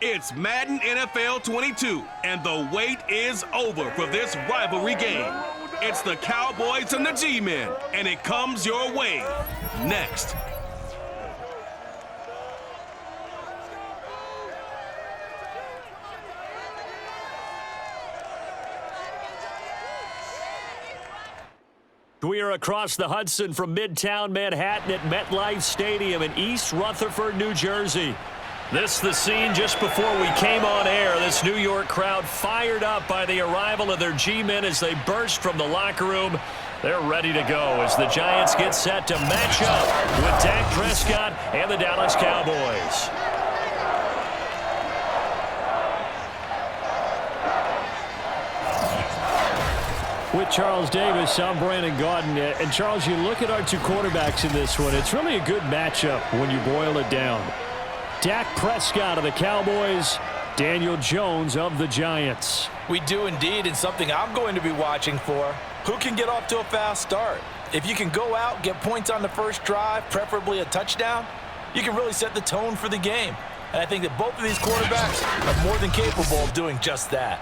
It's Madden NFL 22, and the wait is over for this rivalry game. It's the Cowboys and the G-Men, and it comes your way next. We are across the Hudson from Midtown Manhattan at MetLife Stadium in East Rutherford, New Jersey. This the scene just before we came on air. This New York crowd fired up by the arrival of their G-men as they burst from the locker room. They're ready to go as the Giants get set to match up with Dak Prescott and the Dallas Cowboys. With Charles Davis, I'm Brandon Gaudin. And Charles, you look at our two quarterbacks in this one, it's really a good matchup when you boil it down. Dak Prescott of the Cowboys, Daniel Jones of the Giants. We do indeed, and something I'm going to be watching for. Who can get off to a fast start? If you can go out, get points on the first drive, preferably a touchdown, you can really set the tone for the game. And I think that both of these quarterbacks are more than capable of doing just that.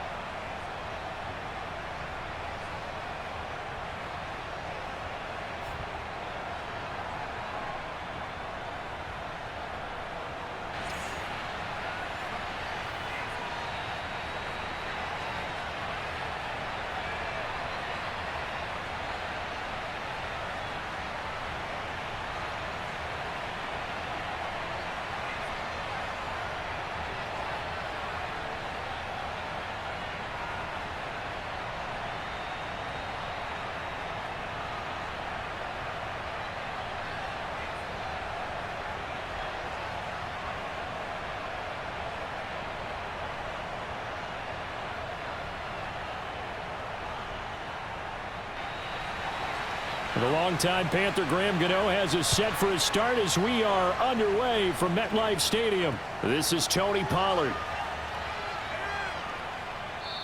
The longtime Panther Graham Gano has us set for his start as we are underway from MetLife Stadium. This is Tony Pollard.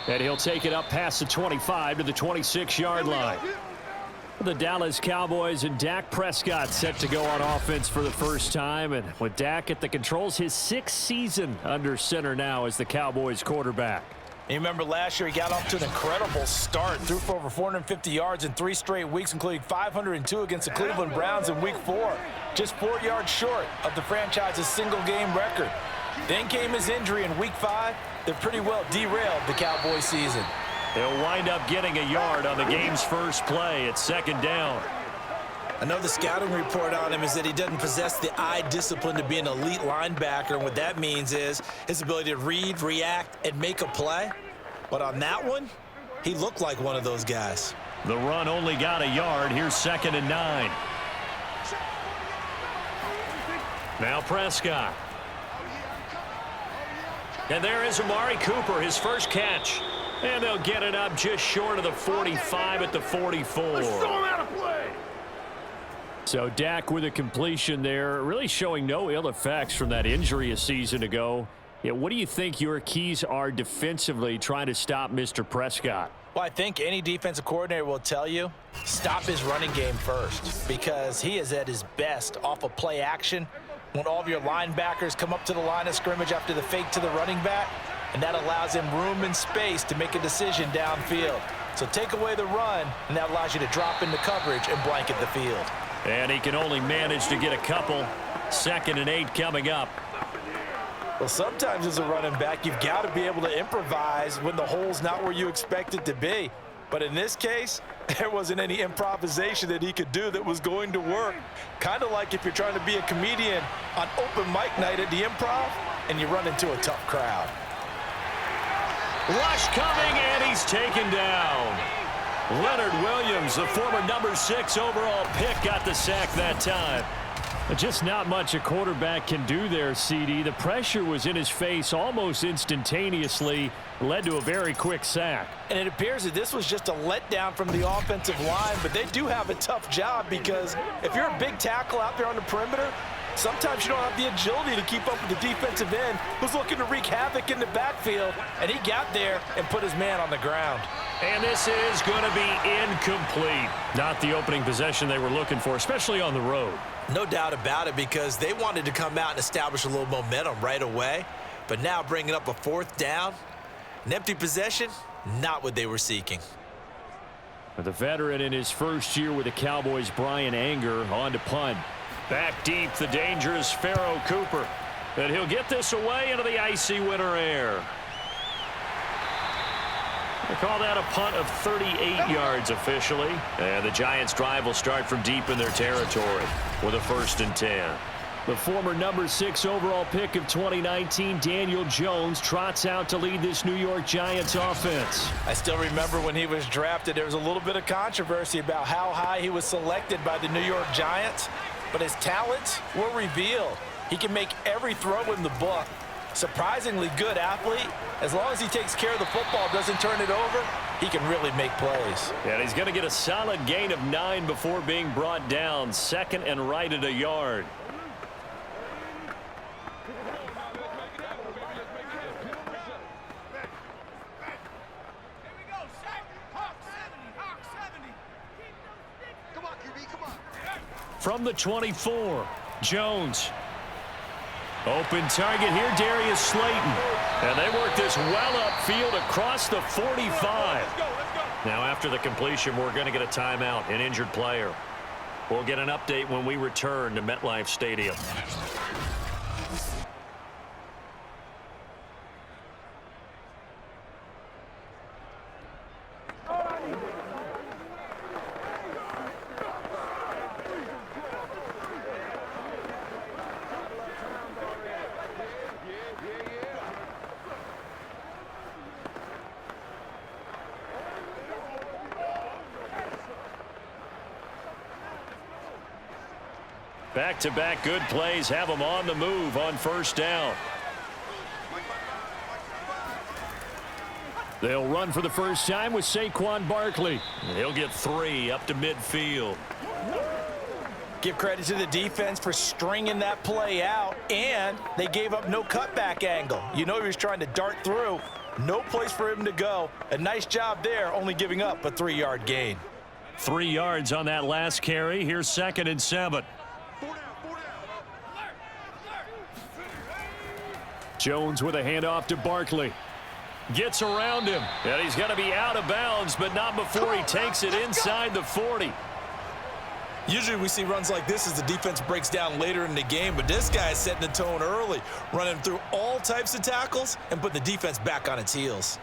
And he'll take it up past the 25 to the 26-yard line. The Dallas Cowboys and Dak Prescott set to go on offense for the first time. And with Dak at the controls, his sixth season under center now as the Cowboys quarterback. You remember last year he got off to an incredible start, threw for over 450 yards in 3 straight weeks, including 502 against the Cleveland Browns in Week 4, just 4 yards short of the franchise's single-game record. Then came his injury in Week 5 that pretty well derailed the Cowboys season. He'll wind up getting a yard on the game's first play at second down. I know the scouting report on him is that he doesn't possess the eye discipline to be an elite linebacker, and what that means is his ability to read, react, and make a play. But on that one, he looked like one of those guys. The run only got a yard. Here's 2nd and 9. Now Prescott. And there is Amari Cooper, his first catch. And they'll get it up just short of the 45 at the 44. So Dak with a completion there, really showing no ill effects from that injury a season ago. Yeah, what do you think your keys are defensively trying to stop Mr. Prescott? Well, I think any defensive coordinator will tell you, stop his running game first, because he is at his best off of play action when all of your linebackers come up to the line of scrimmage after the fake to the running back, and that allows him room and space to make a decision downfield. So take away the run, and that allows you to drop into coverage and blanket the field. And he can only manage to get a couple. 2nd and 8 coming up. Well, sometimes as a running back, you've got to be able to improvise when the hole's not where you expect it to be. But in this case, there wasn't any improvisation that he could do that was going to work. Kind of like if you're trying to be a comedian on open mic night at the Improv and you run into a tough crowd. Rush coming, and he's taken down. Leonard Williams, the former number 6 overall pick, got the sack that time. Just not much a quarterback can do there, CD. The pressure was in his face almost instantaneously, led to a very quick sack. And it appears that this was just a letdown from the offensive line, but they do have a tough job because if you're a big tackle out there on the perimeter, sometimes you don't have the agility to keep up with the defensive end who's looking to wreak havoc in the backfield, and he got there and put his man on the ground. And this is going to be incomplete. Not the opening possession they were looking for, especially on the road. No doubt about it, because they wanted to come out and establish a little momentum right away. But now bringing up a fourth down, an empty possession, not what they were seeking. The veteran in his first year with the Cowboys, Brian Anger, on to punt. Back deep, the dangerous Pharaoh Cooper. And he'll get this away into the icy winter air. They call that a punt of 38 yards officially. And the Giants' drive will start from deep in their territory with a 1st and 10. The former number 6 overall pick of 2019, Daniel Jones, trots out to lead this New York Giants offense. I still remember when he was drafted, there was a little bit of controversy about how high he was selected by the New York Giants, but his talents were revealed. He can make every throw in the book. Surprisingly good athlete. As long as he takes care of the football, doesn't turn it over, he can really make plays. And he's going to get a solid gain of 9 before being brought down. 2nd and right at a yard. From the 24, Jones. Open target here, Darius Slayton. And they work this well upfield across the 45. Now after the completion, we're going to get a timeout, an injured player. We'll get an update when we return to MetLife Stadium. Back-to-back good plays have them on the move on 1st down. They'll run for the first time with Saquon Barkley. He'll get 3 up to midfield. Give credit to the defense for stringing that play out, and they gave up no cutback angle. You know he was trying to dart through. No place for him to go. A nice job there, only giving up a 3-yard gain. 3 yards on that last carry. Here's 2nd and 7. Jones with a handoff to Barkley. Gets around him. And he's going to be out of bounds, but not before he takes it inside the 40. Usually we see runs like this as the defense breaks down later in the game, but this guy is setting the tone early, running through all types of tackles and putting the defense back on its heels.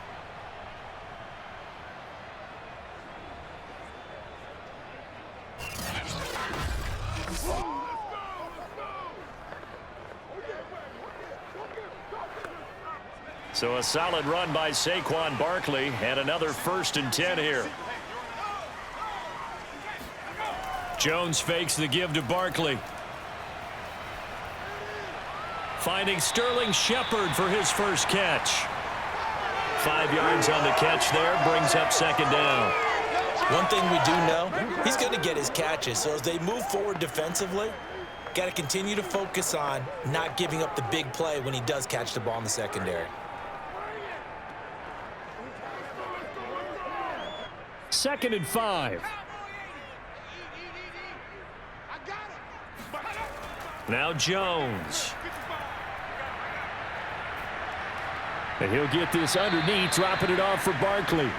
So a solid run by Saquon Barkley and another 1st and 10 here. Jones fakes the give to Barkley. Finding Sterling Shepard for his first catch. 5 yards on the catch there, brings up 2nd down. One thing we do know, he's going to get his catches. So as they move forward defensively, got to continue to focus on not giving up the big play when he does catch the ball in the secondary. 2nd and 5. Now Jones. And he'll get this underneath, dropping it off for Barkley.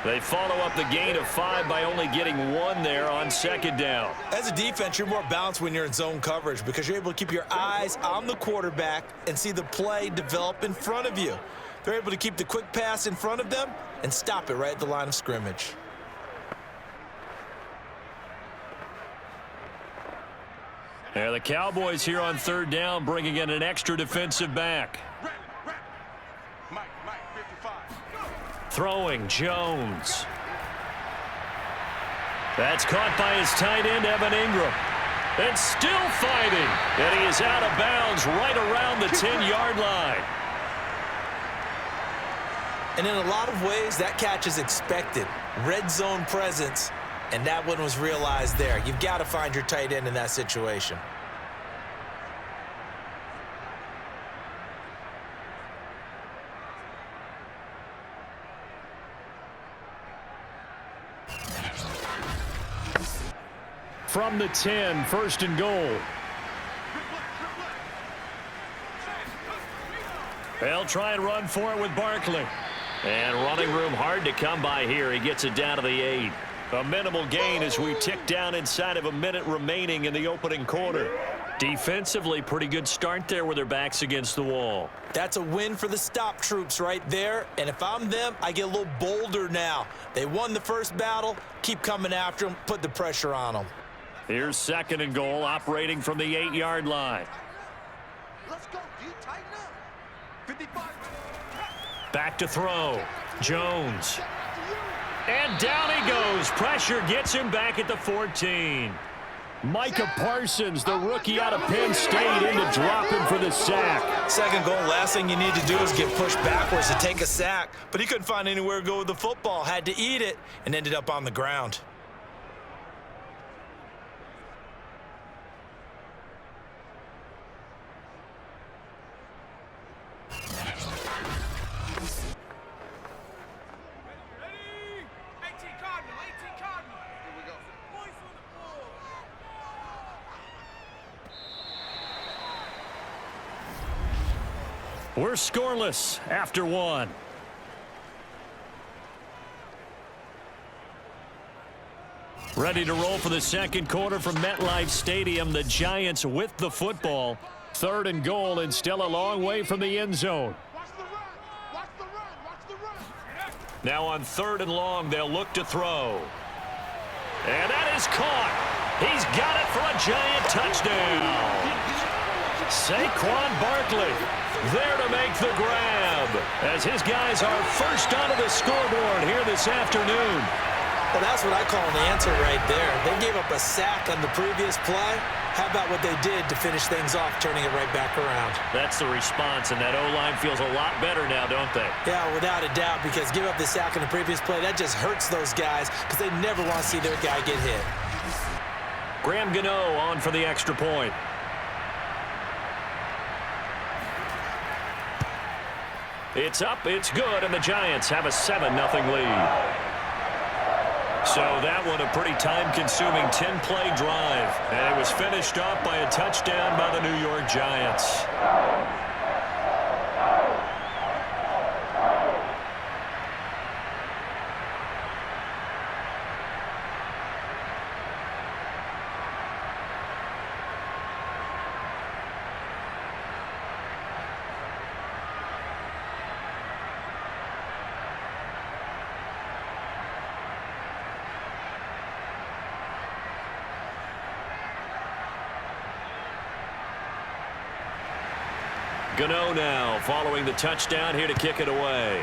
They follow up the gain of 5 by only getting 1 there on 2nd down. As a defense, you're more balanced when you're in zone coverage because you're able to keep your eyes on the quarterback and see the play develop in front of you. They're able to keep the quick pass in front of them and stop it right at the line of scrimmage. Yeah, the Cowboys here on 3rd down, bringing in an extra defensive back. Throwing Jones. That's caught by his tight end, Evan Ingram. And still fighting. And he is out of bounds right around the 10-yard line. And in a lot of ways, that catch is expected. Red zone presence. And that one was realized there. You've got to find your tight end in that situation. From the 10, 1st and goal. They'll try and run for it with Barkley. And running room hard to come by here. He gets it down to the 8. A minimal gain as we tick down inside of a minute remaining in the opening quarter. Defensively, pretty good start there with their backs against the wall. That's a win for the stop troops right there. And if I'm them, I get a little bolder now. They won the first battle. Keep coming after them. Put the pressure on them. Here's 2nd and goal, operating from the 8-yard line. Let's go, D. Tighten up. 55. Back to throw. Jones. And down he goes. Pressure gets him back at the 14. Micah Parsons, the rookie out of Penn State, in to drop him for the sack. 2nd goal, last thing you need to do is get pushed backwards to take a sack. But he couldn't find anywhere to go with the football. Had to eat it and ended up on the ground. We're scoreless after 1. Ready to roll for the 2nd quarter from MetLife Stadium. The Giants with the football. 3rd and goal, and still a long way from the end zone. Watch the run. Watch the run. Watch the run. Now on 3rd and long, they'll look to throw. And that is caught. He's got it for a Giant touchdown. Saquon Barkley there to make the grab as his guys are first onto the scoreboard here this afternoon. Well, that's what I call an answer right there. They gave up a sack on the previous play. How about what they did to finish things off, turning it right back around? That's the response, and that O-line feels a lot better now, don't they? Yeah, without a doubt, because give up the sack on the previous play, that just hurts those guys because they never want to see their guy get hit. Graham Gano on for the extra point. It's up, it's good, and the Giants have a 7-0 lead. So that one a pretty time-consuming 10-play drive, and it was finished off by a touchdown by the New York Giants. Gano now following the touchdown here to kick it away.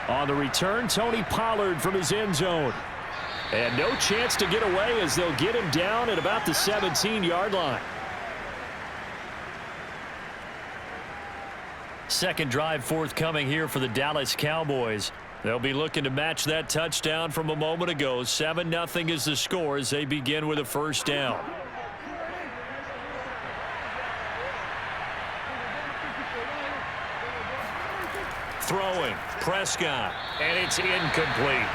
On the return, Tony Pollard from his end zone. And no chance to get away as they'll get him down at about the 17-yard line. Second drive forthcoming here for the Dallas Cowboys. They'll be looking to match that touchdown from a moment ago. 7-0 is the score as they begin with a first down. Throwing, Prescott, and it's incomplete.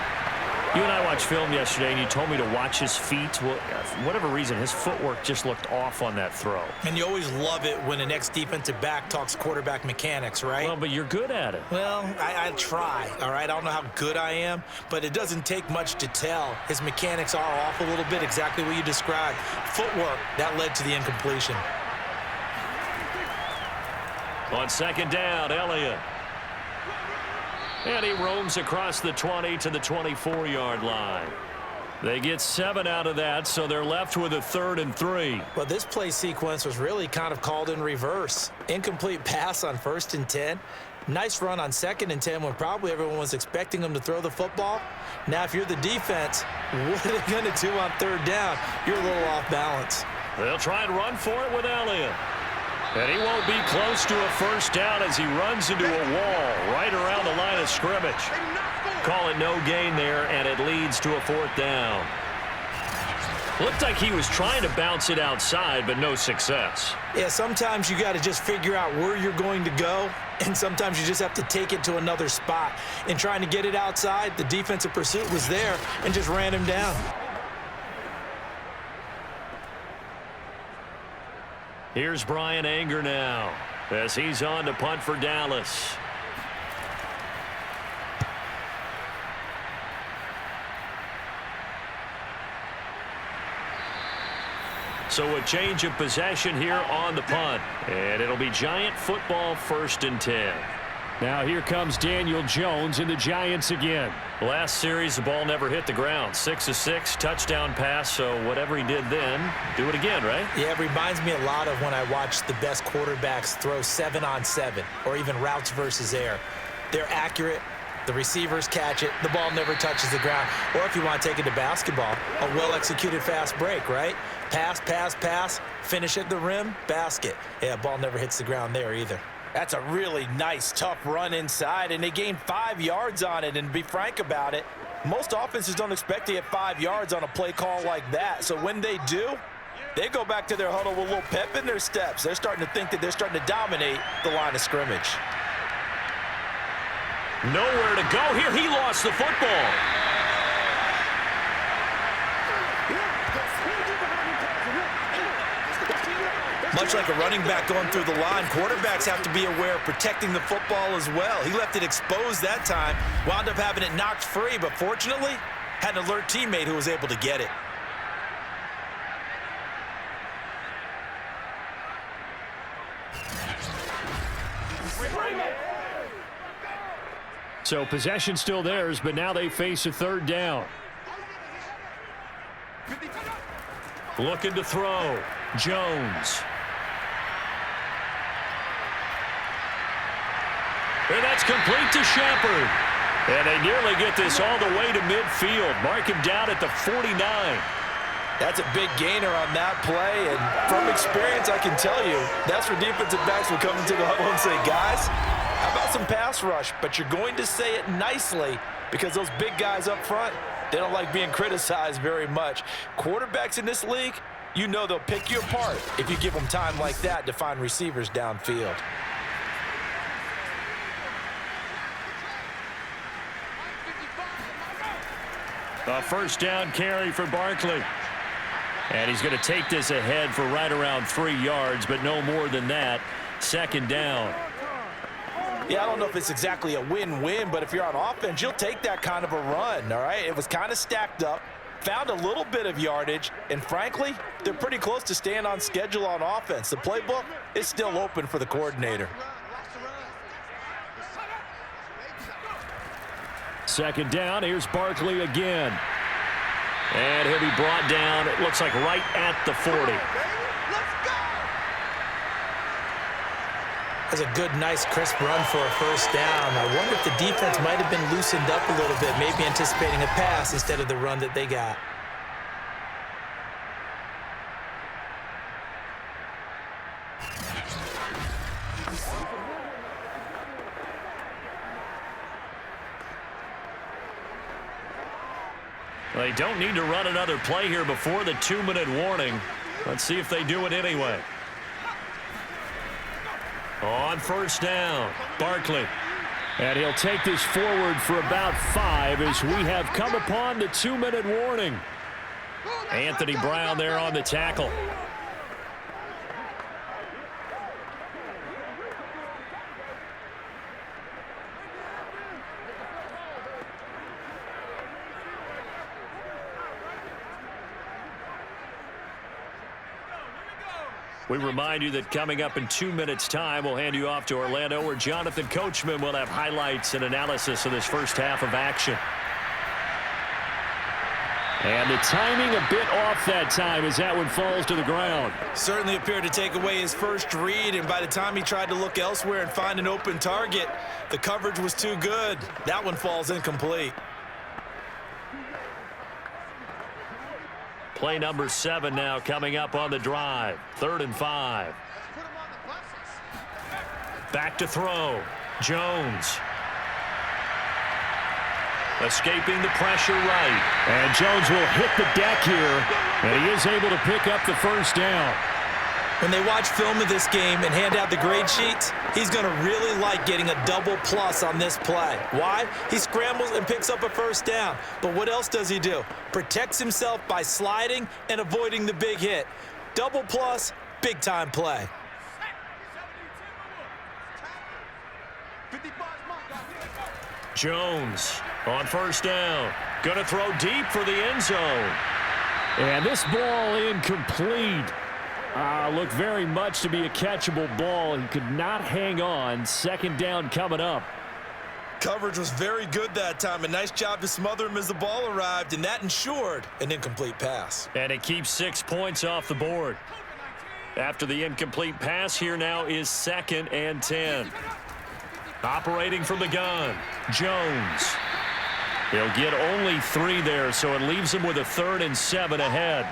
You and I watched film yesterday, and you told me to watch his feet. Well, for whatever reason, his footwork just looked off on that throw. And you always love it when the next defensive back talks quarterback mechanics, right? Well, but you're good at it. Well, I try, all right? I don't know how good I am, but it doesn't take much to tell. His mechanics are off a little bit, exactly what you described. Footwork, that led to the incompletion. On second down, Elliott. And he roams across the 20 to the 24-yard line. They get 7 out of that, so they're left with a 3rd and 3. Well, this play sequence was really kind of called in reverse. Incomplete pass on 1st and 10. Nice run on 2nd and 10 when probably everyone was expecting them to throw the football. Now, if you're the defense, what are they going to do on 3rd down? You're a little off balance. They'll try and run for it with Elliott. And he won't be close to a first down as he runs into a wall right around the line of scrimmage. Call it no gain there, and it leads to a 4th down. Looked like he was trying to bounce it outside, but no success. Yeah, sometimes you got to just figure out where you're going to go, and sometimes you just have to take it to another spot. In trying to get it outside, the defensive pursuit was there and just ran him down. Here's Brian Anger now as he's on to punt for Dallas. So a change of possession here on the punt. And it'll be Giant football 1st and 10. Now here comes Daniel Jones and the Giants again. Last series, the ball never hit the ground. 6 of 6, touchdown pass. So whatever he did then, do it again, right? Yeah, it reminds me a lot of when I watch the best quarterbacks throw 7-on-7 or even routes versus air. They're accurate. The receivers catch it. The ball never touches the ground. Or if you want to take it to basketball, a well-executed fast break, right? Pass, pass, pass, finish at the rim, basket. Yeah, ball never hits the ground there either. That's a really nice, tough run inside, and they gained 5 yards on it. And to be frank about it, most offenses don't expect to get 5 yards on a play call like that. So when they do, they go back to their huddle with a little pep in their steps. They're starting to think that they're starting to dominate the line of scrimmage. Nowhere to go here. He lost the football. Much like a running back going through the line, quarterbacks have to be aware of protecting the football as well. He left it exposed that time, wound up having it knocked free, but fortunately, had an alert teammate who was able to get it. So possession still theirs, but now they face a 3rd down. Looking to throw. Jones. And that's complete to Shepard. And they nearly get this all the way to midfield. Mark him down at the 49. That's a big gainer on that play, and from experience, I can tell you, that's where defensive backs will come into the huddle and say, guys, how about some pass rush? But you're going to say it nicely because those big guys up front, they don't like being criticized very much. Quarterbacks in this league, you know they'll pick you apart if you give them time like that to find receivers downfield. A 1st down carry for Barkley. And he's going to take this ahead for right around 3 yards, but no more than that. 2nd down. Yeah, I don't know if it's exactly a win-win, but if you're on offense, you'll take that kind of a run, all right? It was kind of stacked up, found a little bit of yardage, and frankly, they're pretty close to staying on schedule on offense. The playbook is still open for the coordinator. 2nd down, here's Barkley again. And he'll be brought down, it looks like right at the 40. That's a good, nice, crisp run for a 1st down. I wonder if the defense might have been loosened up a little bit, maybe anticipating a pass instead of the run that they got. They don't need to run another play here before the 2-minute warning. Let's see if they do it anyway. On 1st down, Barkley. And he'll take this forward for about 5 as we have come upon the 2-minute warning. Anthony Brown there on the tackle. We remind you that coming up in 2 minutes' time, we'll hand you off to Orlando, where Jonathan Coachman will have highlights and analysis of this first half of action. And the timing a bit off that time as that one falls to the ground. Certainly appeared to take away his first read, and by the time he tried to look elsewhere and find an open target, the coverage was too good. That one falls incomplete. Play number 7 now coming up on the drive. 3rd and 5. Back to throw. Jones. Escaping the pressure right. And Jones will hit the deck here, and he is able to pick up the 1st down. When they watch film of this game and hand out the grade sheets, he's going to really like getting a double plus on this play. Why? He scrambles and picks up a 1st down. But what else does he do? Protects himself by sliding and avoiding the big hit. Double plus, Big-time play. Jones on first down. Going to throw deep for the end zone. And this ball incomplete. Looked very much to be a catchable ball. He could not hang on. Second down coming up. Coverage was very good that time. A nice job to smother him as the ball arrived, and that ensured an incomplete pass. And it keeps 6 points off the board. After the incomplete pass, here now is 2nd and 10. Operating from the gun, Jones. He'll get only 3 there, so it leaves him with a 3rd and 7 ahead.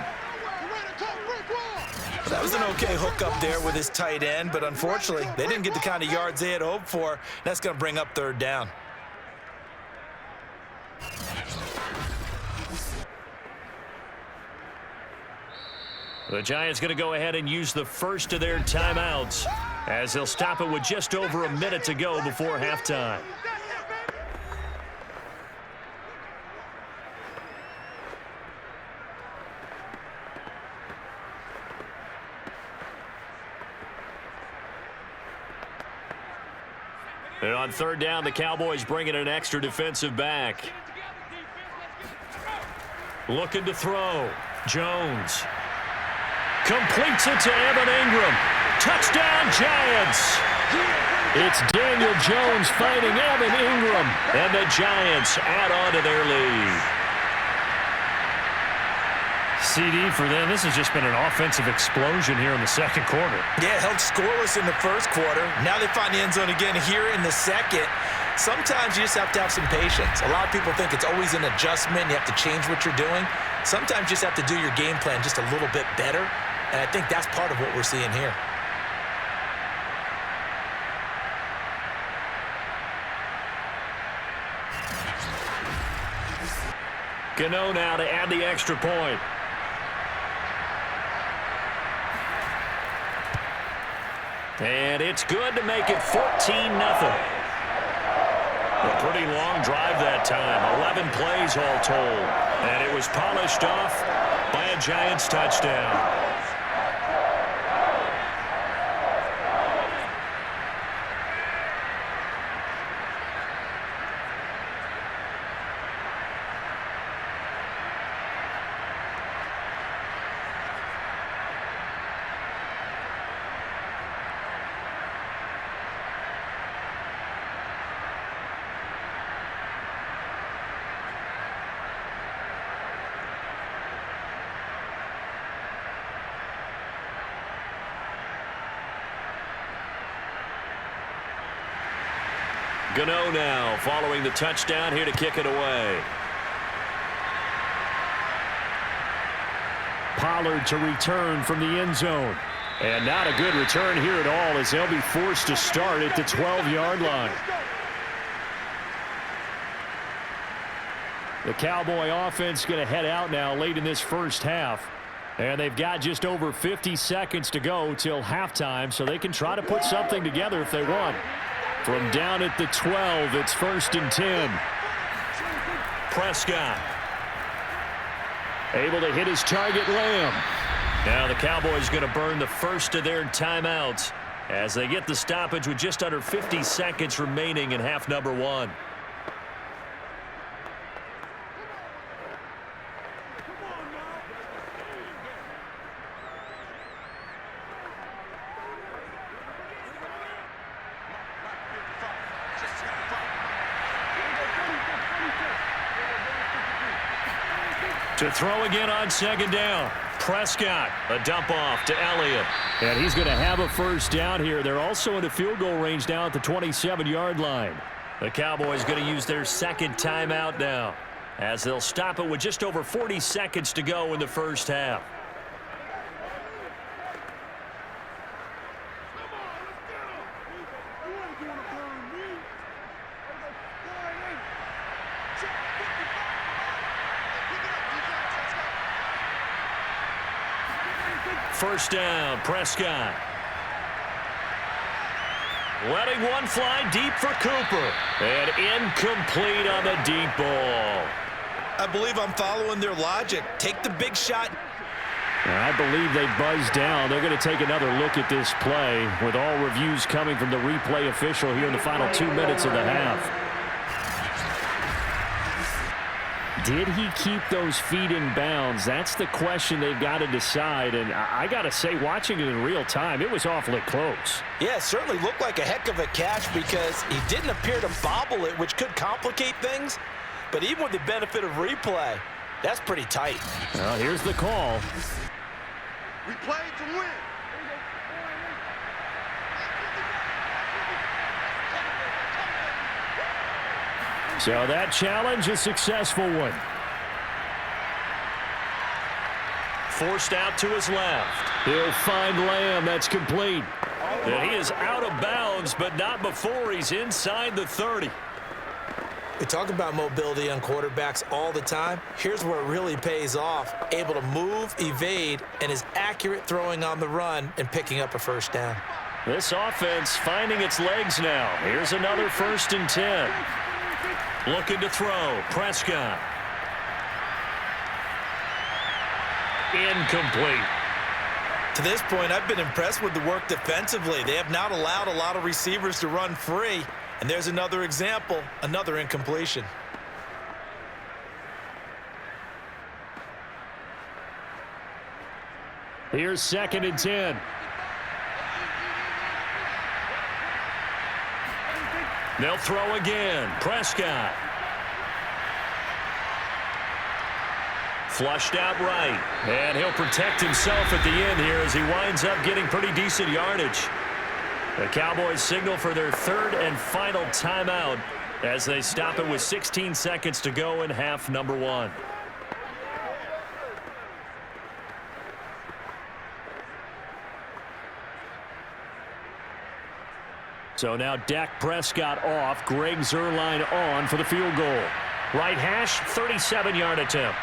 That was an okay hookup there with his tight end, but unfortunately, they didn't get the kind of yards they had hoped for. That's going to bring up 3rd down. The Giants going to go ahead and use the first of their timeouts as they'll stop it with just over a minute to go before halftime. And on 3rd down, the Cowboys bringing an extra defensive back. Looking to throw. Jones. Completes it to Evan Ingram. Touchdown, Giants. It's Daniel Jones fighting Evan Ingram. And the Giants add on to their lead. CD for them. This has just been an offensive explosion here in the second quarter. Yeah, held scoreless in the first quarter. Now they find the end zone again here in the second. Sometimes you just have to have some patience. A lot of people think it's always an adjustment. You have to change what you're doing. Sometimes you just have to do your game plan just a little bit better. And I think that's part of what we're seeing here. Gano now to add the extra point. And it's good to make it 14-0. A pretty long drive that time. 11 plays all told. And it was polished off by a Giants touchdown. Gano now following the touchdown here to kick it away. Pollard to return from the end zone. And not a good return here at all as they'll be forced to start at the 12-yard line. The Cowboy offense going to head out now late in this first half. And they've got just over 50 seconds to go till halftime, so they can try to put something together if they want. From down at the 12, it's 1st and 10. Prescott. Able to hit his target, Lamb. Now the Cowboys going to burn the first of their timeouts as they get the stoppage with just under 50 seconds remaining in half number 1. To throw again on 2nd down. Prescott, a dump off to Elliott. And he's going to have a first down here. They're also in the field goal range now at the 27-yard line. The Cowboys going to use their second timeout now as they'll stop it with just over 40 seconds to go in the first half. First down, Prescott. Letting one fly deep for Cooper. And incomplete on the deep ball. I believe I'm following their logic. Take the big shot. I believe they buzzed down. They're going to take another look at this play with all reviews coming from the replay official here in the final 2 minutes of the half. Did he keep those feet in bounds? That's the question they've got to decide. And I got to say, watching it in real time, it was awfully close. Yeah, it certainly looked like a heck of a catch because he didn't appear to bobble it, which could complicate things. But even with the benefit of replay, that's pretty tight. Well, here's the call. We play to win. So that challenge, a successful one. Forced out to his left. He'll find Lamb. That's complete. And he is out of bounds, but not before he's inside the 30. We talk about mobility on quarterbacks all the time. Here's where it really pays off. Able to move, evade, and is accurate throwing on the run and picking up a first down. This offense finding its legs now. Here's another 1st and 10. Looking to throw. Prescott. Incomplete. To this point, I've been impressed with the work defensively. They have not allowed a lot of receivers to run free. And there's another example, another incompletion. Here's 2nd and 10. They'll throw again. Prescott. Flushed out right. And he'll protect himself at the end here as he winds up getting pretty decent yardage. The Cowboys signal for their 3rd and final timeout as they stop it with 16 seconds to go in half number 1. So now Dak Prescott off, Greg Zuerlein on for the field goal. Right hash, 37-yard attempt.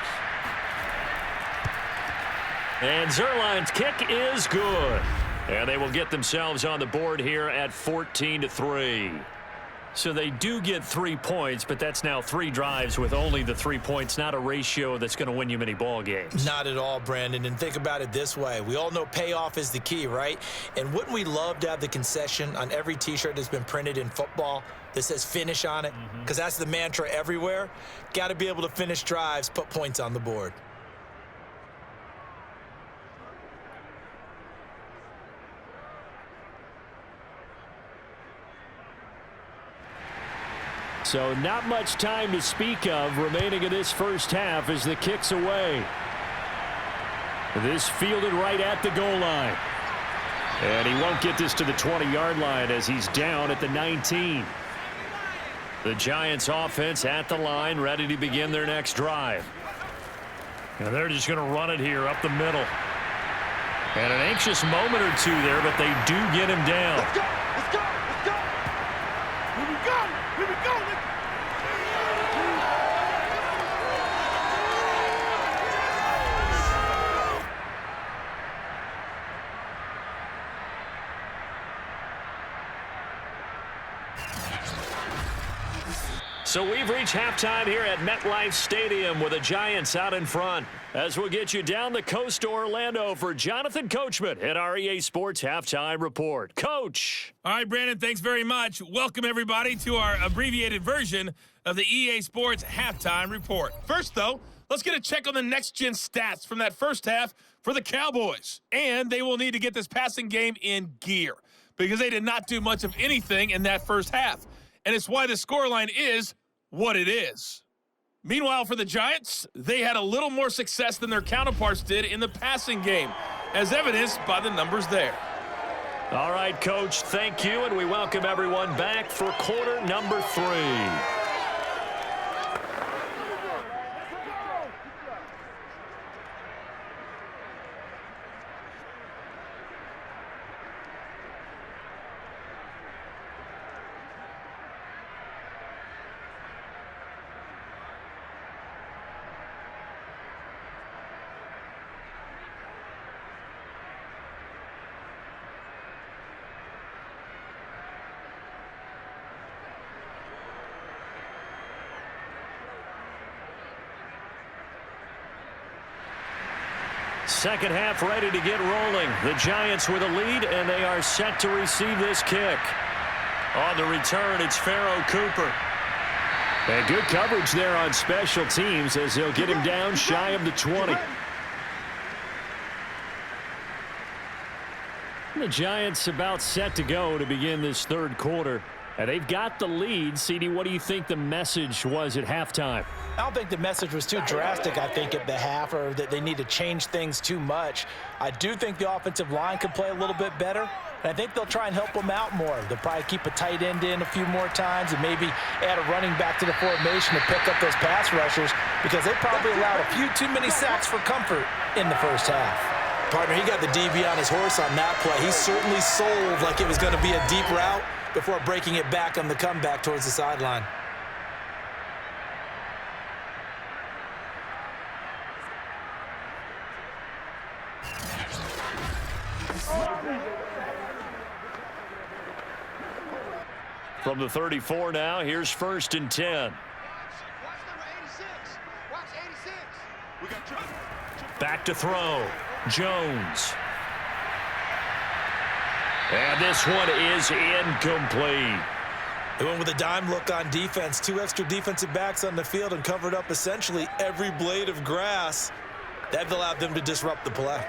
And Zuerlein's kick is good. And they will get themselves on the board here at 14-3. So they do get 3 points, but that's now 3 drives with only the 3 points, not a ratio that's going to win you many ball games. Not at all, Brandon. And think about it this way. We all know payoff is the key, right? And wouldn't we love to have the concession on every T-shirt that's been printed in football that says finish on it? Because that's the mantra everywhere. Got to be able to finish drives, put points on the board. So not much time to speak of remaining in this first half as the kick's away. This fielded right at the goal line. And he won't get this to the 20-yard line as he's down at the 19. The Giants offense at the line, ready to begin their next drive. And they're just going to run it here up the middle. And an anxious moment or two there, but they do get him down. Let's go! Let's go! Let's go! Here we go! Here we go! So we've reached halftime here at MetLife Stadium with the Giants out in front. As we'll get you down the coast to Orlando for Jonathan Coachman at our EA Sports Halftime Report. Coach. All right, Brandon, thanks very much. Welcome, everybody, to our abbreviated version of the EA Sports Halftime Report. First, though, let's get a check on the next-gen stats from that first half for the Cowboys. And they will need to get this passing game in gear because they did not do much of anything in that first half. And it's why the scoreline is what it is. Meanwhile, for the Giants, they had a little more success than their counterparts did in the passing game, as evidenced by the numbers there. All right, Coach, thank you, and we welcome everyone back for quarter number 3. Second half ready to get rolling. The Giants with a lead, and they are set to receive this kick. On the return, it's Pharaoh Cooper. And good coverage there on special teams as they'll get him down shy of the 20. The Giants about set to go to begin this third quarter. And they've got the lead. CD, what do you think the message was at halftime? I don't think the message was too drastic, I think, at the half, or that they need to change things too much. I do think the offensive line could play a little bit better, and I think they'll try and help them out more. They'll probably keep a tight end in a few more times and maybe add a running back to the formation to pick up those pass rushers, because they probably allowed a few too many sacks for comfort in the first half. Partner, he got the DB on his horse on that play. He certainly sold like it was going to be a deep route before breaking it back on the comeback towards the sideline. From the 34 now, here's 1st and 10. Back to throw. Jones. And this one is incomplete. They went with a dime look on defense. 2 extra defensive backs on the field and covered up essentially every blade of grass. That allowed them to disrupt the play.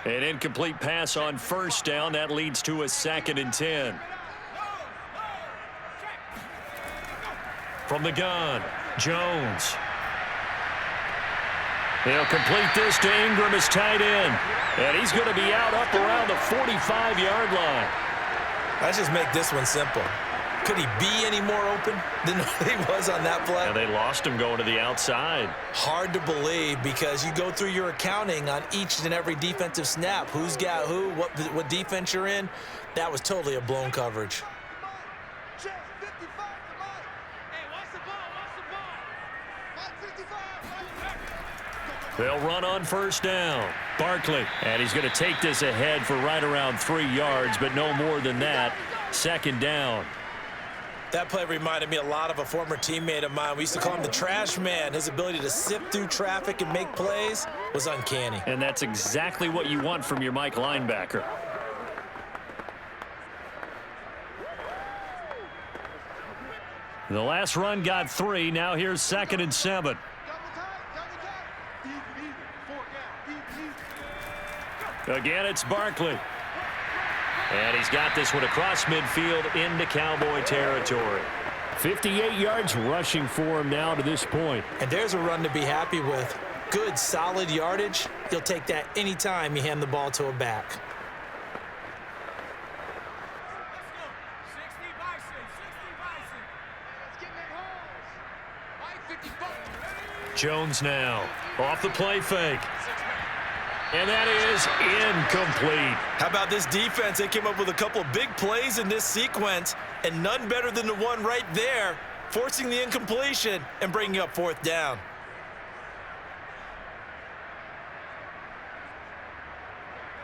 An incomplete pass on 1st down. That leads to a 2nd and 10. From the gun, Jones. He'll complete this to Ingram as tight end. And he's going to be out up around the 45-yard line. Let's just make this one simple. Could he be any more open than he was on that play? And they lost him going to the outside. Hard to believe, because you go through your accounting on each and every defensive snap. Who's got who, what defense you're in. That was totally a blown coverage. They'll run on 1st down. Barkley, and he's going to take this ahead for right around 3 yards, but no more than that. 2nd down. That play reminded me a lot of a former teammate of mine. We used to call him the trash man. His ability to sift through traffic and make plays was uncanny. And that's exactly what you want from your Mike linebacker. The last run got 3. Now here's 2nd and 7. Again, it's Barkley. And he's got this one across midfield into Cowboy territory. 58 yards rushing for him now to this point. And there's a run to be happy with. Good, solid yardage. You'll take that anytime you hand the ball to a back. Jones now off the play fake. And that is incomplete. How about this defense? They came up with a couple of big plays in this sequence, and none better than the one right there, forcing the incompletion and bringing up 4th down.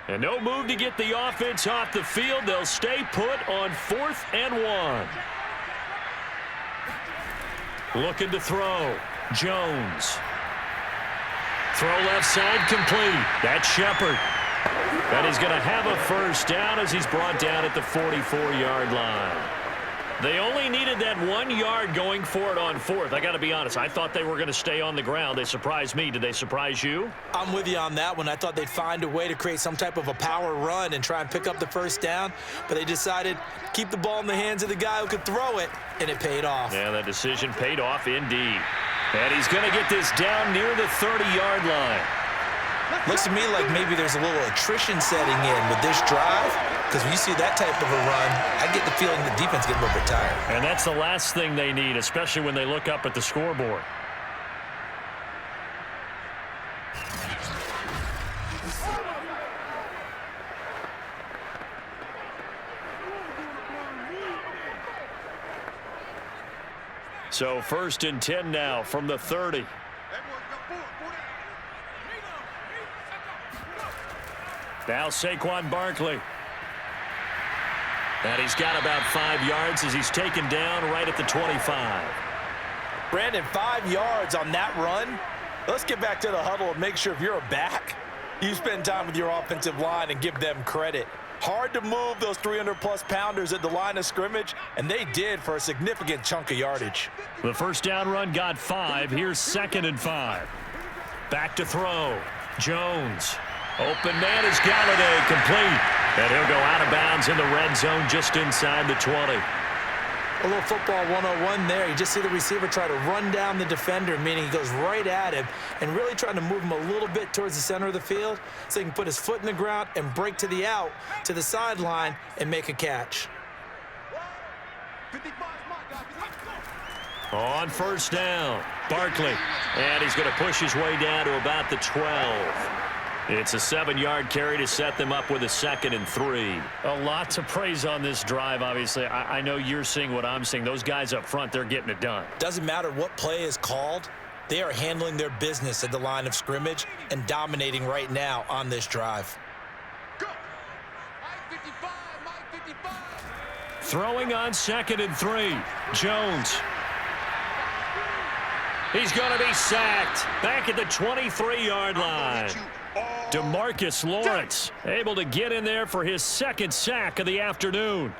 And no move to get the offense off the field. They'll stay put on 4th and 1. Looking to throw. Jones. Throw left side complete. That's Shepard. And he's going to have a 1st down as he's brought down at the 44-yard line. They only needed that 1 yard going for it on 4th. I got to be honest. I thought they were going to stay on the ground. They surprised me. Did they surprise you? I'm with you on that one. I thought they'd find a way to create some type of a power run and try and pick up the 1st down, but they decided keep the ball in the hands of the guy who could throw it, and it paid off. Yeah, that decision paid off indeed. And he's going to get this down near the 30-yard line. Looks to me like maybe there's a little attrition setting in with this drive, because when you see that type of a run, I get the feeling the defense gets a little bit tired. And that's the last thing they need, especially when they look up at the scoreboard. So 1st and 10 now from the 30. Now Saquon Barkley. And he's got about 5 yards as he's taken down right at the 25. Brandon, 5 yards on that run. Let's get back to the huddle and make sure if you're a back, you spend time with your offensive line and give them credit. Hard to move those 300-plus pounders at the line of scrimmage, and they did for a significant chunk of yardage. The first down run got 5. Here's 2nd and 5. Back to throw. Jones. Open man is Galladay, complete. And he'll go out of bounds in the red zone just inside the 20. A little football 101 there. You just see the receiver try to run down the defender, meaning he goes right at him and really trying to move him a little bit towards the center of the field so he can put his foot in the ground and break to the out, to the sideline, and make a catch. On first down, Barkley. And he's going to push his way down to about the 12. It's a 7-yard carry to set them up with a 2nd and 3. A lot to praise on this drive, obviously. I know you're seeing what I'm seeing. Those guys up front, they're getting it done. Doesn't matter what play is called. They are handling their business at the line of scrimmage and dominating right now on this drive. Throwing on 2nd and 3. Jones. He's going to be sacked back at the 23-yard line. DeMarcus Lawrence able to get in there for his 2nd sack of the afternoon.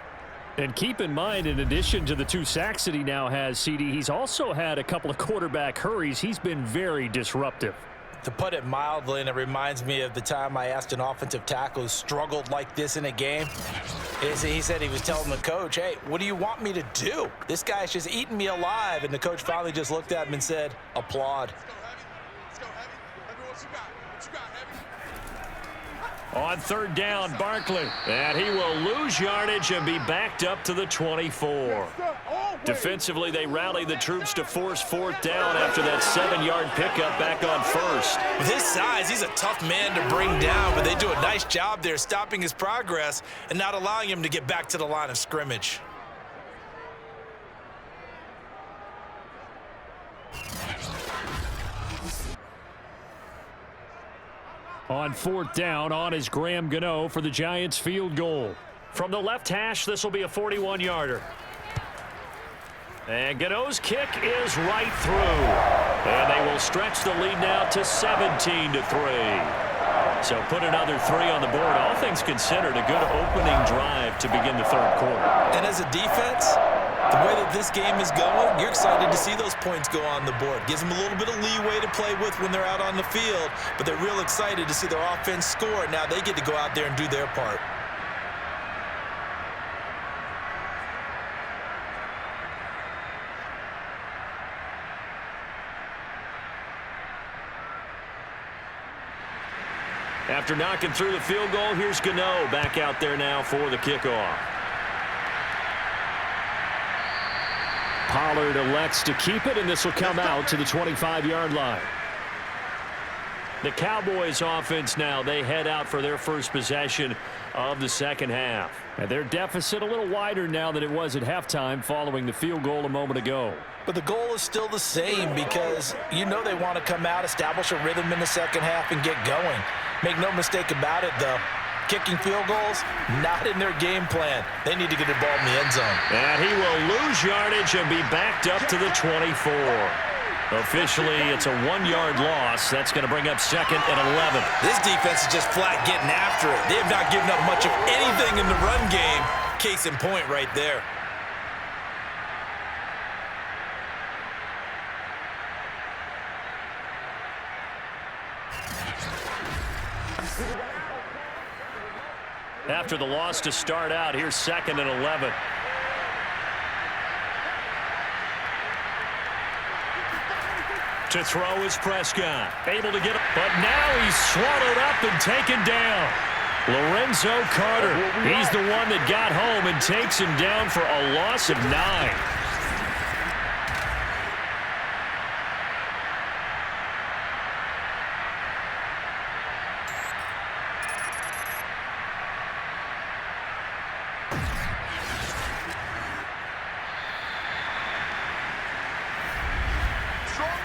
And keep in mind, in addition to the 2 sacks that he now has, CD, he's also had a couple of quarterback hurries. He's been very disruptive. To put it mildly, and it reminds me of the time I asked an offensive tackle who struggled like this in a game. He said he was telling the coach, hey, what do you want me to do? This guy's just eating me alive. And the coach finally just looked at him and said, applaud. On 3rd down, Barkley. And he will lose yardage and be backed up to the 24. Defensively, they rally the troops to force 4th down after that 7-yard pickup back on 1st. With his size, he's a tough man to bring down, but they do a nice job there stopping his progress and not allowing him to get back to the line of scrimmage. On 4th down, on is Graham Gano for the Giants field goal. From the left hash, this will be a 41-yarder. And Gano's kick is right through. And they will stretch the lead now to 17-3. So put another 3 on the board. All things considered, a good opening drive to begin the 3rd quarter. And as a defense, the way that this game is going, you're excited to see those points go on the board. Gives them a little bit of leeway to play with when they're out on the field, but they're real excited to see their offense score. Now they get to go out there and do their part. After knocking through the field goal, here's Gano back out there now for the kickoff. Pollard elects to keep it, and this will come out to the 25-yard line. The Cowboys offense now, they head out for their first possession of the 2nd half. And their deficit a little wider now than it was at halftime following the field goal a moment ago. But the goal is still the same because you know they want to come out, establish a rhythm in the 2nd half, and get going. Make no mistake about it, though. Kicking field goals, not in their game plan. They need to get the ball in the end zone. And he will lose yardage and be backed up to the 24. Officially, it's a 1-yard loss. That's going to bring up 2nd and 11. This defense is just flat getting after it. They have not given up much of anything in the run game. Case in point right there. After the loss to start out, here's 2nd and 11. To throw is Prescott. Able to get it, but now he's swallowed up and taken down. Lorenzo Carter, he's the one that got home and takes him down for a loss of 9.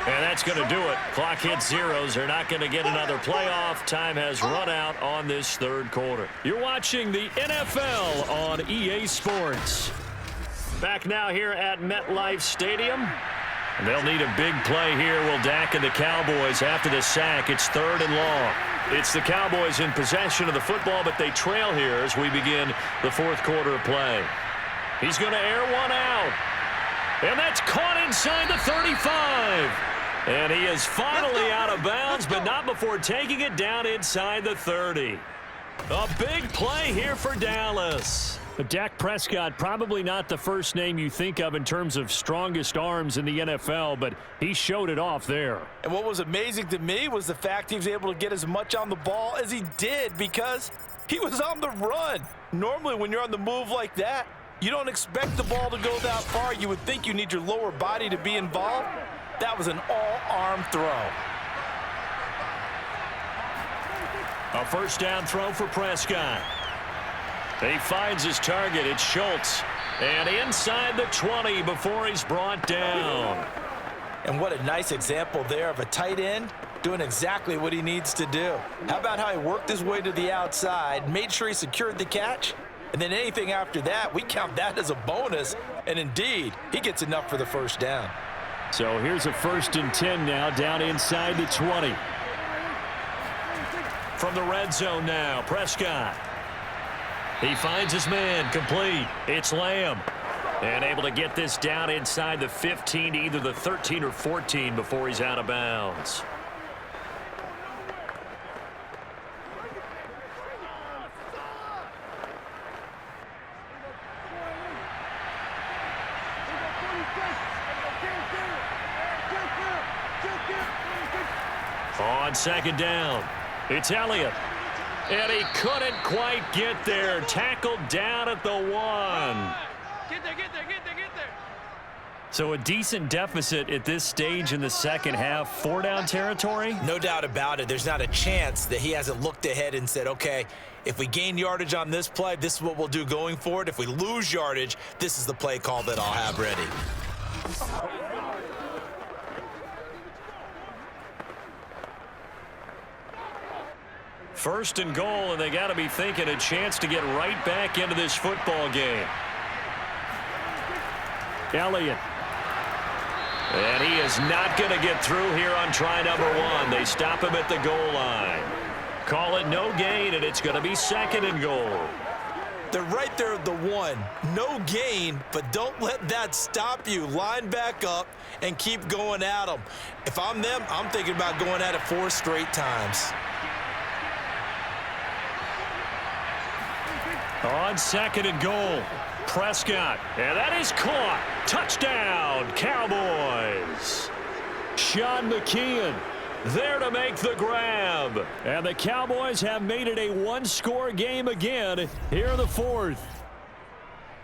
And that's going to do it. Clock hits zeros. They're not going to get another playoff. Time has run out on this third quarter. You're watching the NFL on EA Sports. Back now here at MetLife Stadium. They'll need a big play here, will Dak and the Cowboys after the sack. It's 3rd and long. It's the Cowboys in possession of the football, but they trail here as we begin the fourth quarter of play. He's going to air one out. And that's caught inside the 35. And he is finally out of bounds, but not before taking it down inside the 30. A big play here for Dallas. But Dak Prescott, probably not the first name you think of in terms of strongest arms in the NFL, but he showed it off there. And what was amazing to me was the fact he was able to get as much on the ball as he did because he was on the run. Normally when you're on the move like that, you don't expect the ball to go that far. You would think you need your lower body to be involved. That was an all-arm throw. A first down throw for Prescott. He finds his target. It's Schultz. And inside the 20 before he's brought down. And what a nice example there of a tight end doing exactly what he needs to do. How about how he worked his way to the outside, made sure he secured the catch, and then anything after that, we count that as a bonus. And indeed, he gets enough for the first down. So here's a 1st and 10 now, down inside the 20. From the red zone now, Prescott. He finds his man, complete. It's Lamb. And able to get this down inside the 15, either the 13 or 14 before he's out of bounds. On 2nd down, it's Elliott. And he couldn't quite get there. Tackled down at the 1. Get there. So a decent deficit at this stage in the second half. 4-down territory? No doubt about it. There's not a chance that he hasn't looked ahead and said, okay, if we gain yardage on this play, this is what we'll do going forward. If we lose yardage, this is the play call that I'll have ready. First and goal, and they got to be thinking a chance to get right back into this football game. Elliott. And he is not going to get through here on try number 1. They stop him at the goal line. Call it no gain, and it's going to be 2nd and goal. They're right there at the 1. No gain, but don't let that stop you. Line back up and keep going at them. If I'm them, I'm thinking about going at it 4 straight times. On 2nd and goal, Prescott, and that is caught. Touchdown, Cowboys. Sean McKeon there to make the grab. And the Cowboys have made it a 1-score game again here in the 4th.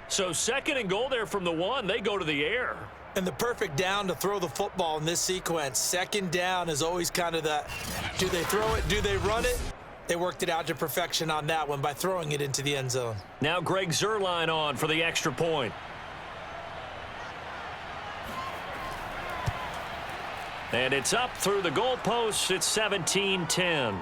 So 2nd and goal there from the 1. They go to the air. And the perfect down to throw the football in this sequence. 2nd down is always kind of the, do they throw it, do they run it? They worked it out to perfection on that one by throwing it into the end zone. Now Greg Zuerlein on for the extra point. And it's up through the goalposts. It's 17-10.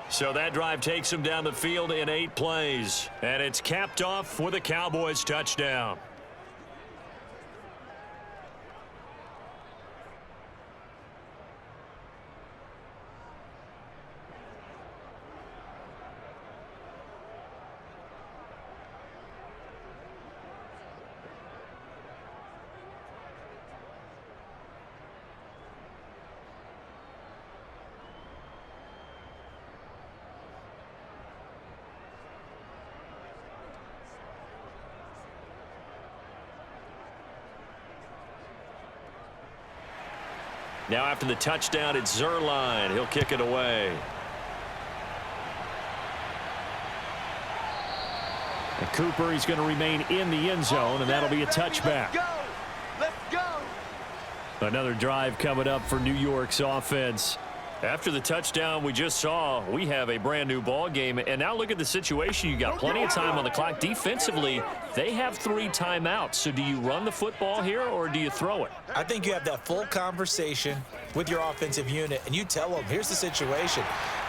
So that drive takes them down the field in 8 plays. And it's capped off with a Cowboys touchdown. Now after the touchdown, it's Zuerlein. He'll kick it away. And Cooper, he's going to remain in the end zone, and that'll be a touchback. Let's go. Another drive coming up for New York's offense. After the touchdown we just saw, we have a brand new ball game. And now look at the situation. You got plenty of time on the clock. Defensively, they have 3 timeouts. So do you run the football here or do you throw it? I think you have that full conversation with your offensive unit, and you tell them, here's the situation.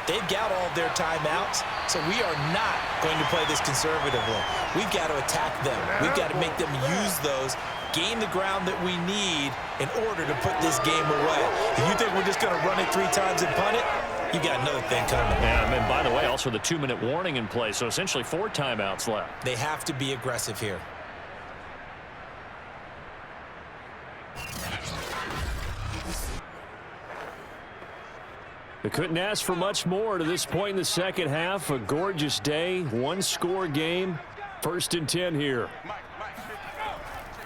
They've got all their timeouts, so we are not going to play this conservatively. We've got to attack them. We've got to make them use those, gain the ground that we need in order to put this game away. If you think we're just going to run it 3 times and punt it, you got another thing coming. Yeah, and by the way, also the 2-minute warning in play, so essentially 4 timeouts left. They have to be aggressive here. They couldn't ask for much more to this point in the second half. A gorgeous day, 1-score game. 1st and 10 here.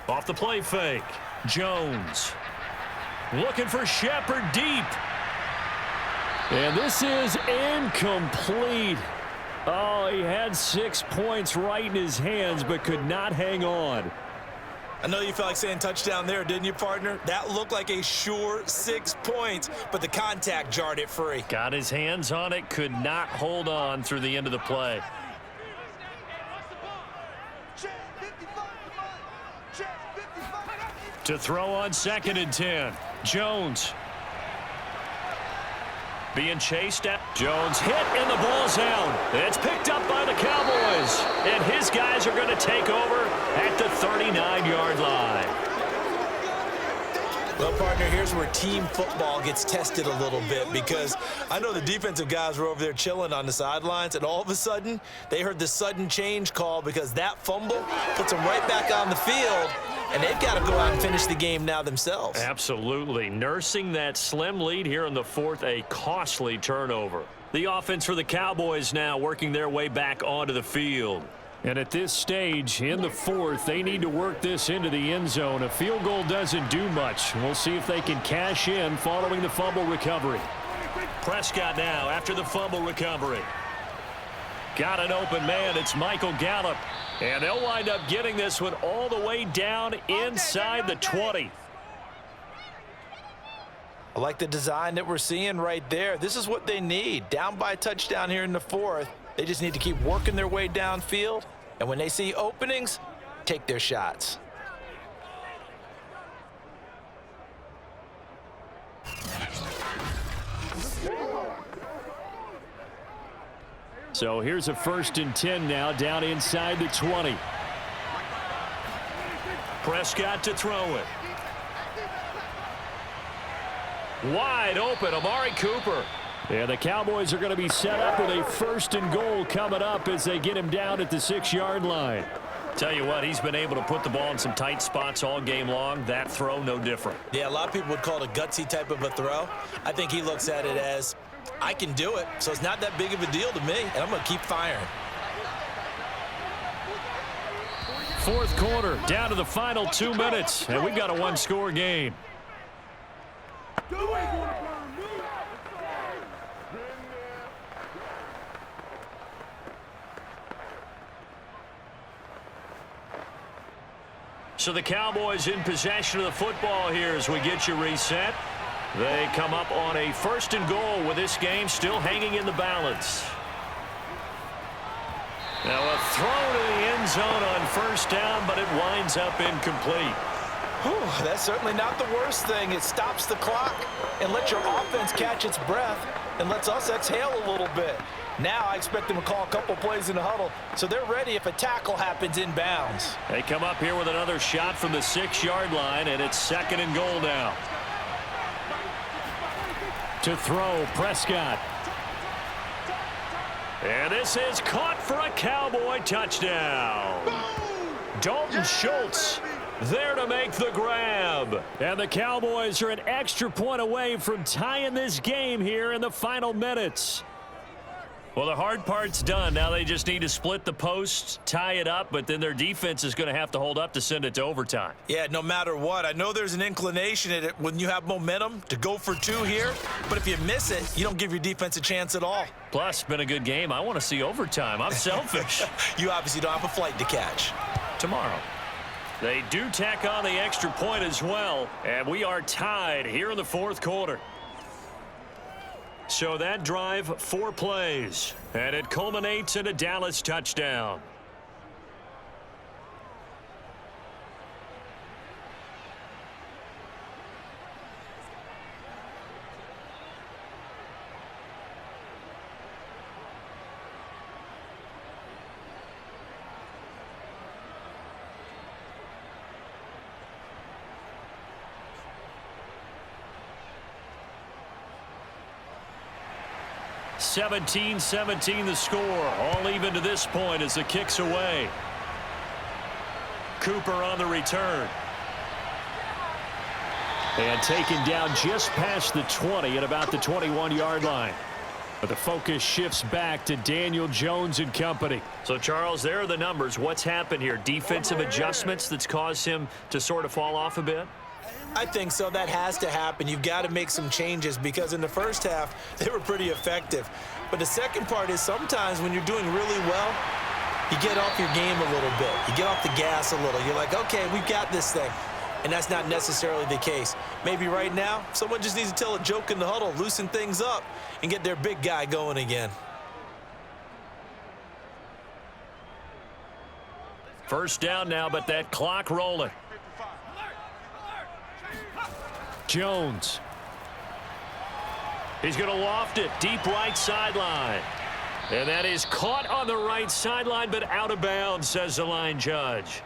Off the play fake. Jones. Looking for Shepard deep. And this is incomplete. Oh, he had 6 points right in his hands, but could not hang on. I know you felt like saying touchdown there, didn't you, partner? That looked like a sure 6 points, but the contact jarred it free. Got his hands on it, could not hold on through the end of the play. To throw on 2nd and 10. Jones. Being chased at. Jones hit and the ball's out. It's picked up by the Cowboys. And his guys are going to take over at the 39-yard line. Well, partner, here's where team football gets tested a little bit, because I know the defensive guys were over there chilling on the sidelines, and all of a sudden, they heard the sudden change call because that fumble puts them right back on the field, and they've got to go out and finish the game now themselves. Absolutely. Nursing that slim lead here in the 4th, a costly turnover. The offense for the Cowboys now working their way back onto the field. And at this stage, in the 4th, they need to work this into the end zone. A field goal doesn't do much. We'll see if they can cash in following the fumble recovery. Prescott now after the fumble recovery. Got an open man. It's Michael Gallup. And they'll wind up getting this one all the way down inside the 20. I like the design that we're seeing right there. This is what they need. Down by a touchdown here in the 4th. They just need to keep working their way downfield. And when they see openings, take their shots. So here's a 1st and 10 now, down inside the 20. Prescott to throw it. Wide open, Amari Cooper. Yeah, the Cowboys are going to be set up with a 1st and goal coming up as they get him down at the 6-yard line. Tell you what, he's been able to put the ball in some tight spots all game long. That throw, no different. Yeah, a lot of people would call it a gutsy type of a throw. I think he looks at it as, I can do it, so it's not that big of a deal to me, and I'm going to keep firing. 4th quarter, down to the final 2 minutes, and we've got a 1-score game. So the Cowboys in possession of the football here as we get you reset. They come up on a 1st and goal with this game still hanging in the balance. Now a throw to the end zone on 1st down, but it winds up incomplete. Whew, that's certainly not the worst thing. It stops the clock and lets your offense catch its breath and lets us exhale a little bit. Now I expect them to call a couple plays in the huddle, so they're ready if a tackle happens inbounds. They come up here with another shot from the 6-yard line, and it's 2nd and goal now. To throw, Prescott. And this is caught for a Cowboy touchdown. Dalton Schultz there to make the grab. And the Cowboys are an extra point away from tying this game here in the final minutes. Well, the hard part's done. Now they just need to split the posts, tie it up, but then their defense is going to have to hold up to send it to overtime. Yeah, no matter what. I know there's an inclination in it when you have momentum to go for 2 here, but if you miss it, you don't give your defense a chance at all. Plus, been a good game. I want to see overtime. I'm selfish. You obviously don't have a flight to catch. Tomorrow. They do tack on the extra point as well, and we are tied here in the 4th quarter. So that drive, 4 plays, and it culminates in a Dallas touchdown. (17-17) the score. All even to this point as the kick's away. Cooper on the return. And taken down just past the 20 at about the 21-yard line. But the focus shifts back to Daniel Jones and company. So, Charles, there are the numbers. What's happened here? Defensive adjustments that's caused him to sort of fall off a bit? I think so. That has to happen. You've got to make some changes because in the first half, they were pretty effective. But the second part is sometimes when you're doing really well, you get off your game a little bit. You get off the gas a little. You're like, okay, we've got this thing. And that's not necessarily the case. Maybe right now, someone just needs to tell a joke in the huddle, loosen things up, and get their big guy going again. First down now, but that clock rolling. Jones. He's going to loft it deep right sideline. And that is caught on the right sideline, but out of bounds, says the line judge.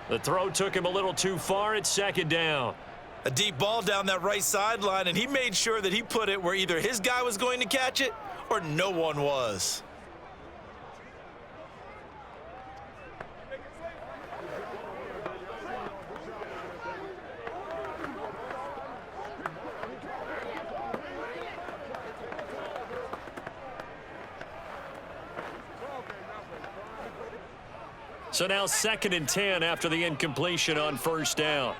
The throw took him a little too far. It's second down. A deep ball down that right sideline, and he made sure that he put it where either his guy was going to catch it or no one was. So now 2nd and 10 after the incompletion on first down.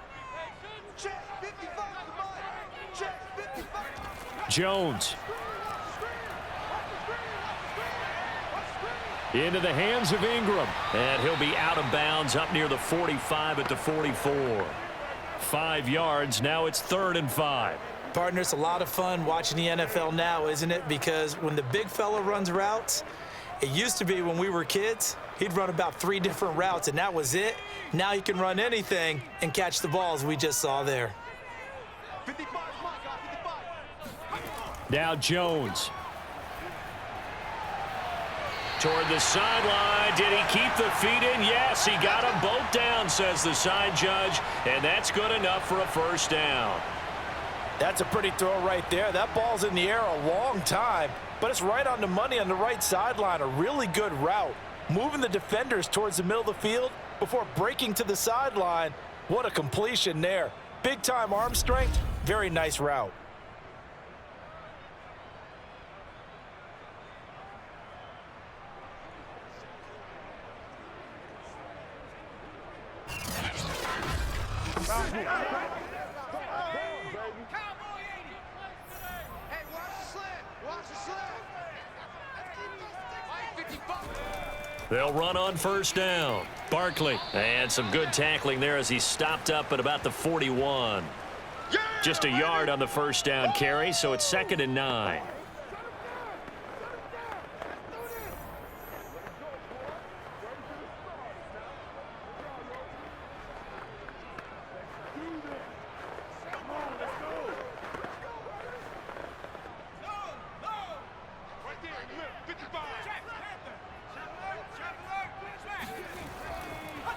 Jones. Into the hands of Ingram. And he'll be out of bounds up near the 45 at the 44. 5 yards. Now it's 3rd and 5. Partner, it's a lot of fun watching the NFL now, isn't it? Because when the big fella runs routes, it used to be when we were kids, he'd run about 3 different routes, and that was it. Now he can run anything and catch the balls we just saw there. Now Jones. Toward the sideline. Did he keep the feet in? Yes, he got them both down, says the side judge, and that's good enough for a first down. That's a pretty throw right there. That ball's in the air a long time, but it's right on the money on the right sideline. A really good route. Moving the defenders towards the middle of the field before breaking to the sideline. What a completion there. Big-time arm strength. Very nice route. They'll run on first down. Barkley. And some good tackling there as he stopped up at about the 41. Just a yard on the first down carry, so it's 2nd and 9.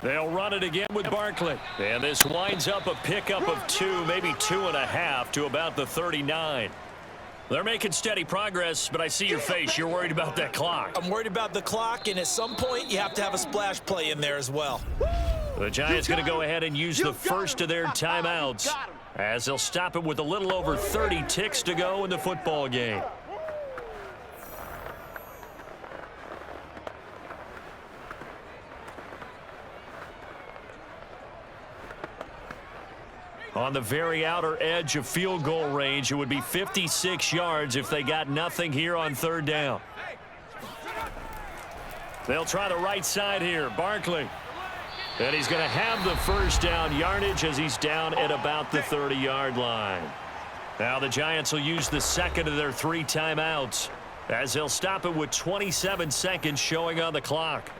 They'll run it again with Barkley. And this winds up a pickup of 2, maybe 2.5 to about the 39. They're making steady progress, but I see your face. You're worried about that clock. I'm worried about the clock, and at some point you have to have a splash play in there as well. The Giants going to go ahead and use the first of their timeouts as they'll stop it with a little over 30 ticks to go in the football game. On the very outer edge of field goal range, it would be 56 yards if they got nothing here on 3rd down. They'll try the right side here. Barkley. And he's going to have the first down yardage as he's down at about the 30-yard line. Now the Giants will use the second of their 3 timeouts as they'll stop it with 27 seconds showing on the clock.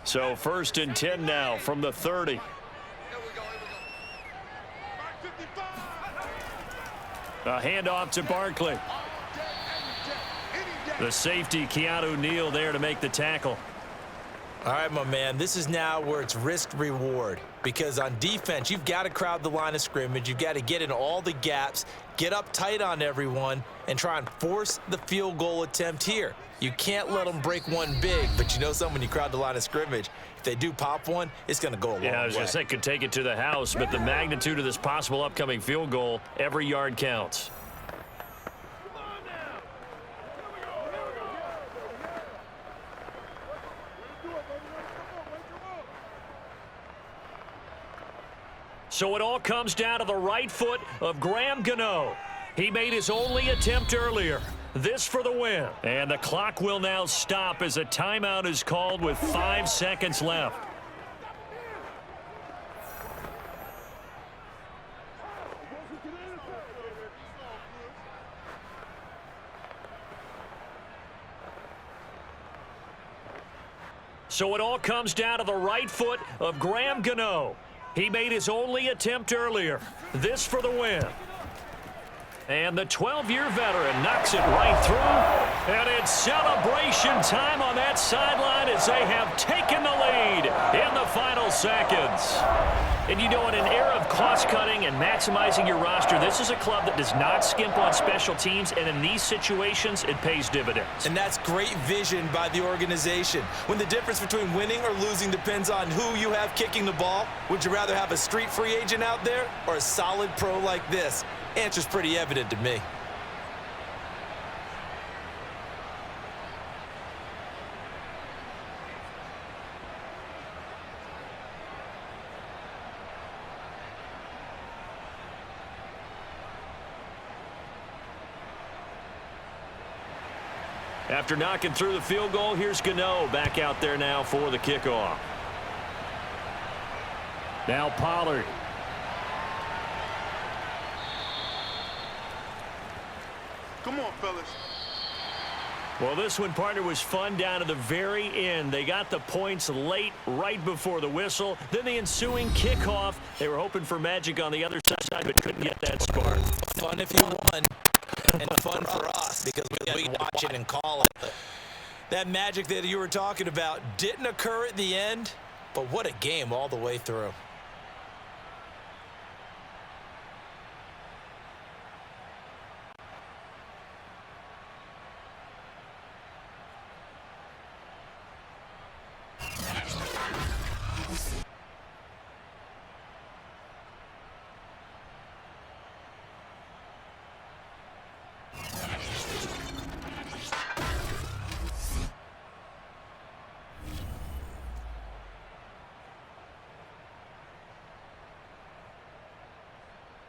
So 1st and 10 now from the 30. A handoff to Barkley. The safety, Keanu Neal, there to make the tackle. All right, my man, this is now where it's risk-reward, because on defense, you've got to crowd the line of scrimmage. You've got to get in all the gaps, get up tight on everyone, and try and force the field goal attempt here. You can't let them break one big, but you know something, when you crowd the line of scrimmage, if they do pop one, it's going to go a long way. Yeah, I was going to say, could take it to the house, but the magnitude of this possible upcoming field goal, every yard counts. So it all comes down to the right foot of Graham Gano. He made his only attempt earlier. This for the win. And the clock will now stop as a timeout is called with 5 seconds left. So it all comes down to the right foot of Graham Gano. He made his only attempt earlier. This for the win. And the 12-year veteran knocks it right through. And it's celebration time on that sideline as they have taken the lead in the final seconds. And you know, in an era of cost-cutting and maximizing your roster, this is a club that does not skimp on special teams, and in these situations, it pays dividends. And that's great vision by the organization. When the difference between winning or losing depends on who you have kicking the ball, would you rather have a street free agent out there or a solid pro like this? Answer's pretty evident to me. After knocking through the field goal, here's Gano back out there now for the kickoff. Now Pollard. Come on, fellas. Well, this one, partner, was fun down to the very end. They got the points late, right before the whistle. Then the ensuing kickoff. They were hoping for magic on the other side, but couldn't get that spark. Fun if you won, and fun for us because we can watch it and call it. That magic that you were talking about didn't occur at the end, but what a game all the way through.